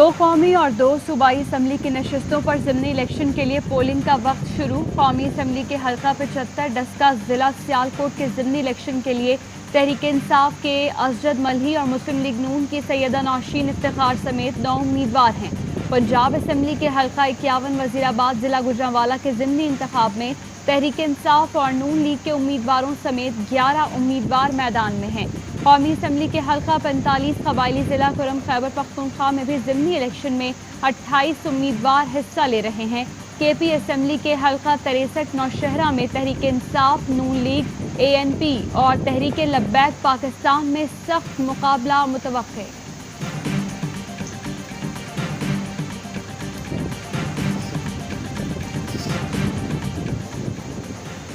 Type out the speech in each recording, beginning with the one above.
दो कौमी और दो सूबाई असम्बली की नशस्तों पर ज़िमनी इलेक्शन के लिए पोलिंग का वक्त शुरू। कौमी असम्बली के हल्का 75 डस्का जिला सियालकोट के ज़िमनी इलेक्शन के लिए तहरीक इंसाफ के असजद मल्ही और मुस्लिम लीग नून की सैयदा नौशीन इफ्तिखार समेत 9 उम्मीदवार हैं। पंजाब असम्बली के हल्का 51 वजीराबाद जिला गुजरांवाला के ज़िमनी इंतखाब में तहरीक इंसाफ और नून लीग के उम्मीदवारों समेत 11 उम्मीदवार मैदान में हैं। कौमी असम्बली के हल्का 45 कबायली जिला कुरम खैबर पख्तूनख्वा में भी ज़िमनी इलेक्शन में 28 उम्मीदवार हिस्सा ले रहे हैं। केपी असम्बली के हल्का 63 नौशहरा में तहरीक इंसाफ, नून लीग, ANP और तहरीक लब्बैक पाकिस्तान में सख्त मुकाबला मुतवक्के।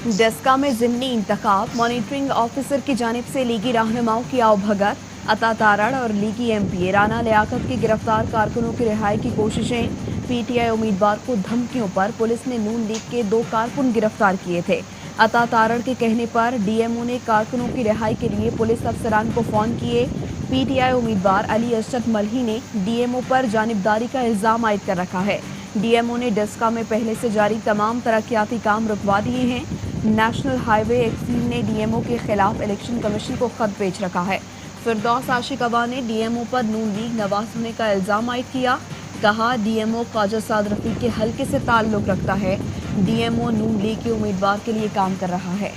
डेस्का में ज़िमनी इंतखाब, मॉनिटरिंग ऑफिसर की जानिब से लीगी रहनुमाओं की आवभगत, अता तारड़ और लीगी MP राना लियाकत के गिरफ्तार कारकुनों की रिहाई की कोशिशें। PTI उम्मीदवार को धमकियों पर पुलिस ने नून लीग के 2 कारकुन गिरफ्तार किए थे। अता तारड़ के कहने पर DMO ने कारकुनों की रिहाई के लिए पुलिस अफसरान को फ़ोन किए। PTI उम्मीदवार अली असजद मल्ही ने DMO पर जानिबदारी का इल्ज़ाम आयद कर रखा है। DMO ने डेस्का में पहले से जारी तमाम तरक्याती काम रुकवा दिए हैं। नेशनल हाईवे एक्सीम ने DMO के खिलाफ इलेक्शन कमीशन को खत भेज रखा है। फिरदौस आशिक अबा ने DMO पर नून लीग नवाज होने का इल्ज़ाम आयद किया। कहा DMO ख्वाजा साद रफीक के हल्के से ताल्लुक़ रखता है। DMO नून लीग के उम्मीदवार के लिए काम कर रहा है।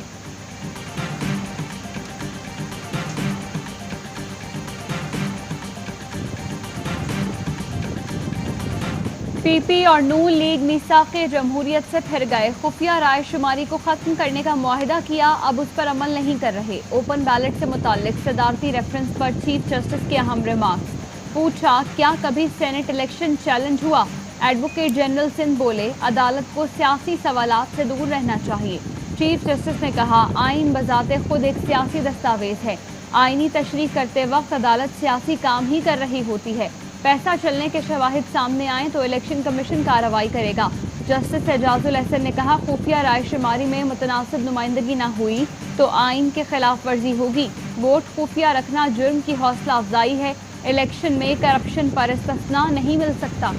PP और नून लीग मीसाक़े जमहूरियत से फिर गए। खुफिया राय शुमारी को ख़त्म करने का मुआहिदा किया, अब उस पर अमल नहीं कर रहे। ओपन बैलेट से मुताल्लिक सदारती रेफरेंस पर चीफ जस्टिस के अहम रिमार्क्स। पूछा, क्या कभी सेनेट इलेक्शन चैलेंज हुआ? एडवोकेट जनरल सिंध बोले, अदालत को सियासी सवालात से दूर रहना चाहिए। चीफ जस्टिस ने कहा, आइन बजाते खुद एक सियासी दस्तावेज है। आइनी तशरीह करते वक्त अदालत सियासी काम ही कर रही होती है। पैसा चलने के शवाहिद सामने आए तो इलेक्शन कमीशन कार्रवाई करेगा। जस्टिस एजाजुल एहसन ने कहा, खुफिया राय शुमारी में मुतनासिब नुमाइंदगी न हुई तो आइन के खिलाफ वर्जी होगी। वोट खुफिया रखना जुर्म की हौसला अफजाई है। इलेक्शन में करप्शन पर इस्तिस्ना नहीं मिल सकता।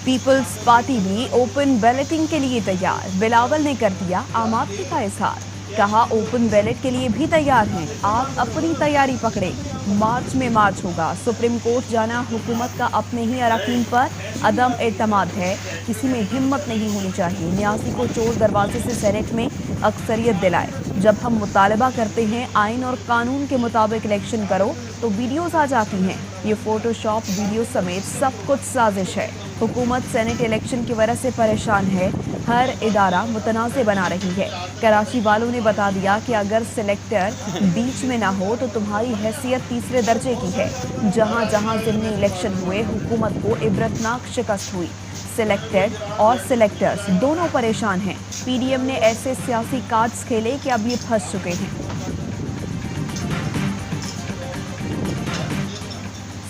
पीपल्स पार्टी भी ओपन बैलेटिंग के लिए तैयार। बिलावल ने कर दिया आम आदमी का इजहार। कहा, ओपन बैलेट के लिए भी तैयार हैं, आप अपनी तैयारी पकड़े। मार्च में मार्च होगा। सुप्रीम कोर्ट जाना हुकूमत का अपने ही अरकान पर अदम एतमाद है। किसी में हिम्मत नहीं होनी चाहिए। न्यासी को चोर दरवाजे से सेनेट में अक्सरियत दिलाए। जब हम मुतालबा करते हैं आइन और कानून के मुताबिक इलेक्शन करो तो वीडियोस आ जाती हैं। ये फोटोशॉप वीडियो समेत सब कुछ साजिश है। हुकूमत सेनेट इलेक्शन की वजह से परेशान है। हर इदारा मुतनाज़ बना रही है। कराची वालों ने बता दिया कि अगर सिलेक्टर बीच में ना हो तो तुम्हारी हैसियत तीसरे दर्जे की है। जहां जहां ज़िमनी इलेक्शन हुए हुकूमत को इबरतनाक शिकस्त हुई। सिलेक्टेड और सिलेक्टर्स दोनों परेशान हैं। PDM ने ऐसे सियासी कार्ड्स खेले कि अब ये फंस चुके हैं।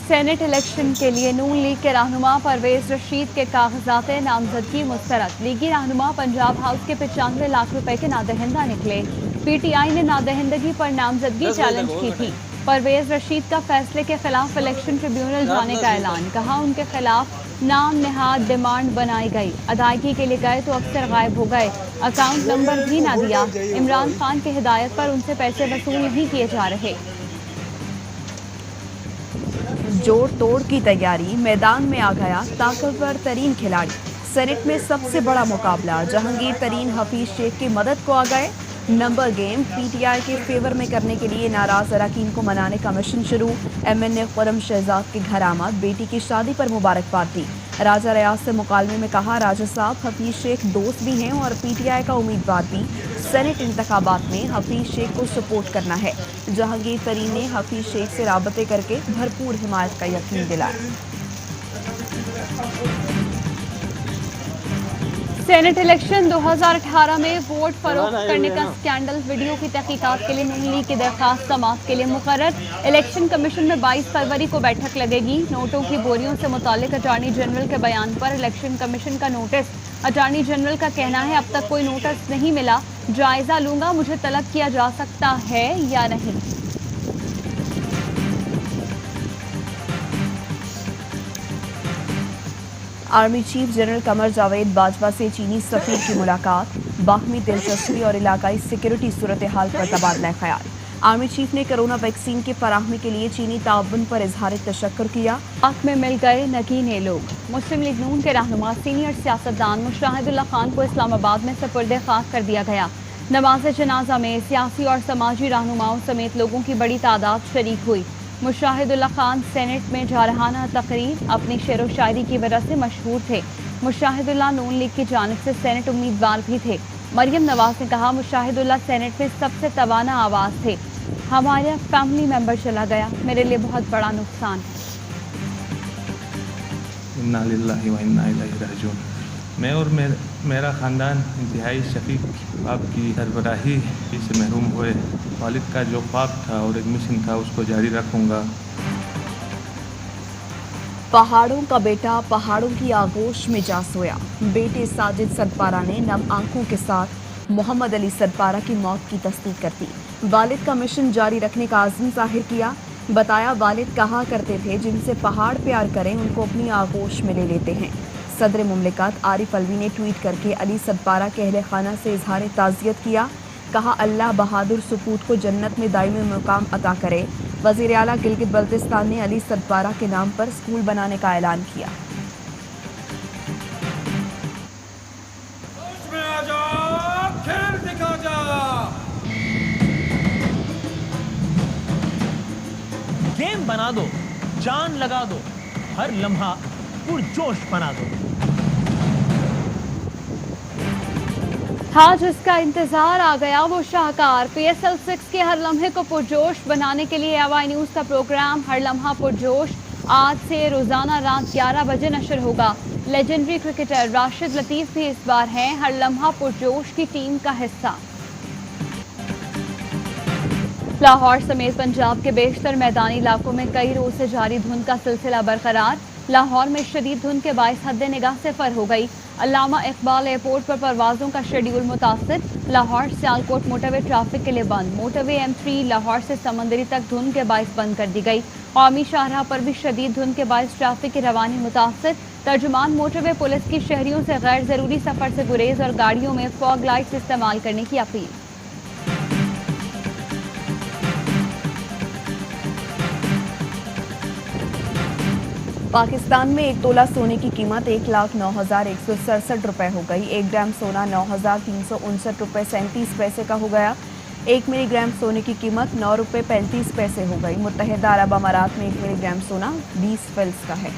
सेनेट इलेक्शन के लिए नून लीग के रहनुमा परवेज रशीद के कागजात नामजदगी मुस्तरद। लीगी रहनुमा पंजाब हाउस के 95 लाख रुपए के नादहिंदा निकले। PTI ने नादहिंदगी पर नामजदगी चैलेंज की थी। परवेज रशीद का फैसले के खिलाफ इलेक्शन ट्रिब्यूनल जाने का ऐलान। कहा, उनके खिलाफ नाम नेहाद डिमांड बनाई गई। अदायगी के लिए गए तो अक्सर गायब हो गए। अकाउंट नंबर भी ना दिया। इमरान खान की हिदायत पर उनसे पैसे वसूल नहीं किए जा रहे। जोड़ तोड़ की तैयारी, मैदान में आ गया ताकतवर तरीन खिलाड़ी। सेनेट में सबसे बड़ा मुकाबला, जहांगीर तरीन हफीज शेख की मदद को आ गए। नंबर गेम PTI के फेवर में करने के लिए नाराज अरकान को मनाने का मिशन शुरू। MNA खुरम शहजाद के घर आमद, बेटी की शादी पर मुबारकबाद दी। राजा रियाज से मुकालमे में कहा, राजा साहब हफीज शेख दोस्त भी हैं और PTI का उम्मीदवार भी। सेनेट इंतखाबात में हफीज शेख को सपोर्ट करना है। जहांगीर तरीन ने हफीज शेख से राबते करके भरपूर हिमायत का यकीन दिलाया। सेनेट इलेक्शन 2018 में वोट फरोख्त करने का स्कैंडल वीडियो की तहकीकात के लिए नून लीग की दरखास्त समाअत के लिए मुकर्रर। इलेक्शन कमीशन में 22 फरवरी को बैठक लगेगी। नोटों की बोरियों से मुताल्लिक अटॉर्नी जनरल के बयान पर इलेक्शन कमीशन का नोटिस। अटॉर्नी जनरल का कहना है अब तक कोई नोटिस नहीं मिला, जायजा लूंगा, मुझे तलब किया जा सकता है या नहीं। Army chief general Qamar Javed Bajwa से चीनी सफीर की मुलाकात, बाहमी दिलचस्पी और इलाकाई सिक्योरिटी सूरत हाल पर तबादला ख्याल। आर्मी चीफ ने कोरोना वैक्सीन की फराहमी के लिए चीनी ताउन पर इजहार तशक्कुर किया। पाक में मिल गए नगीने लोग। मुस्लिम लीग नून के रहनुमा सीनियर सियासतदान मुशाहिदुल्लाह खान को इस्लामाबाद में सुपुर्द खाक कर दिया गया। नमाज जनाजा में सियासी और समाजी रहनुमाओं समेत लोगों की बड़ी तादाद शरीक हुई। मुशाहिदुल्लाह खान सेनेट में जारहाना तकरीर, अपनी शेर व शायरी की वजह से मशहूर थे। मुशाहिदुल्लाह नून लीग की जानिब से सेनेट उम्मीदवार भी थे। मरियम नवाज ने कहा, मुशाहिदुल्लाह सेनेट में सबसे तवाना आवाज़ थे, हमारा फैमिली मेंबर चला गया, मेरे लिए बहुत बड़ा नुकसान है। इन्ना लिल्लाहि व इन्ना इलैहि राजिऊन। मैं और मेरा ख़ानदान इंतहाई शकीक आपकी सरबराही से महरूम हुए। वालिद का जो ख्वाब था और एक मिशन था उसको जारी रखूँगा। पहाड़ों का बेटा पहाड़ों की आगोश में जा सोया। बेटे साजिद सदपारा ने नम आंखों के साथ मोहम्मद अली सदपारा की मौत की तस्दीक कर दी। वालिद का मिशन जारी रखने का आज़म जाहिर किया। बताया, वालिद कहा करते थे, जिनसे पहाड़ प्यार करें उनको अपनी आगोश में ले लेते हैं। सदर मुमलिकत आरिफ अलवी ने ट्वीट करके अली सदपारा के अहले खाना से इजहार ताज़ियत किया। कहा, अल्लाह बहादुर सपूत को जन्नत में दायमी मुकाम अता करे। वज़ीर आला गिलगित बल्तिस्तान ने अली सदपारा के नाम पर स्कूल बनाने का ऐलान किया। गेम बना दो, जान लगा दो, हर लम्हा पुरजोश बना दो। हाँ, जिसका इंतजार आ गया वो शाहकार। PSL 6 के हर लम्हे को पुरजोश बनाने के लिए AY न्यूज़ का प्रोग्राम हर लम्हा पुरजोश आज से रोजाना रात 11 बजे नशर होगा। लेजेंडरी क्रिकेटर राशिद लतीफ भी इस बार हैं हर लम्हा पुरजोश की टीम का हिस्सा। लाहौर समेत पंजाब के बेशतर मैदानी इलाकों में कई रोज से जारी धुंध का सिलसिला बरकरार। लाहौर में शदीद धुंध के बायस हद निगाह से फर हो गई। अल्लामा इकबाल एयरपोर्ट पर परवाजों का शेड्यूल मुतासिर। लाहौर सियालकोट मोटरवे ट्रैफिक के लिए बंद। मोटरवे M3 लाहौर से समंदरी तक धुंध के बायस बंद कर दी गई। कौमी शाहराह पर भी शदीद धुंध के बायस ट्रैफिक की रवानी मुतासिर। तर्जुमान मोटरवे पुलिस की शहरियों से गैर जरूरी सफर से गुरेज और गाड़ियों में फॉग लाइट्स इस्तेमाल करने की अपील। पाकिस्तान में 1 तोला सोने की कीमत 1,09,167 रुपए हो गई। 1 ग्राम सोना 9,359 रुपए 37 पैसे का हो गया। 1 मिलीग्राम सोने की कीमत 9 रुपए 35 पैसे हो गई। मुत्तहिदा अरब अमारात में 1 मिलीग्राम सोना 20 फिल्स का है।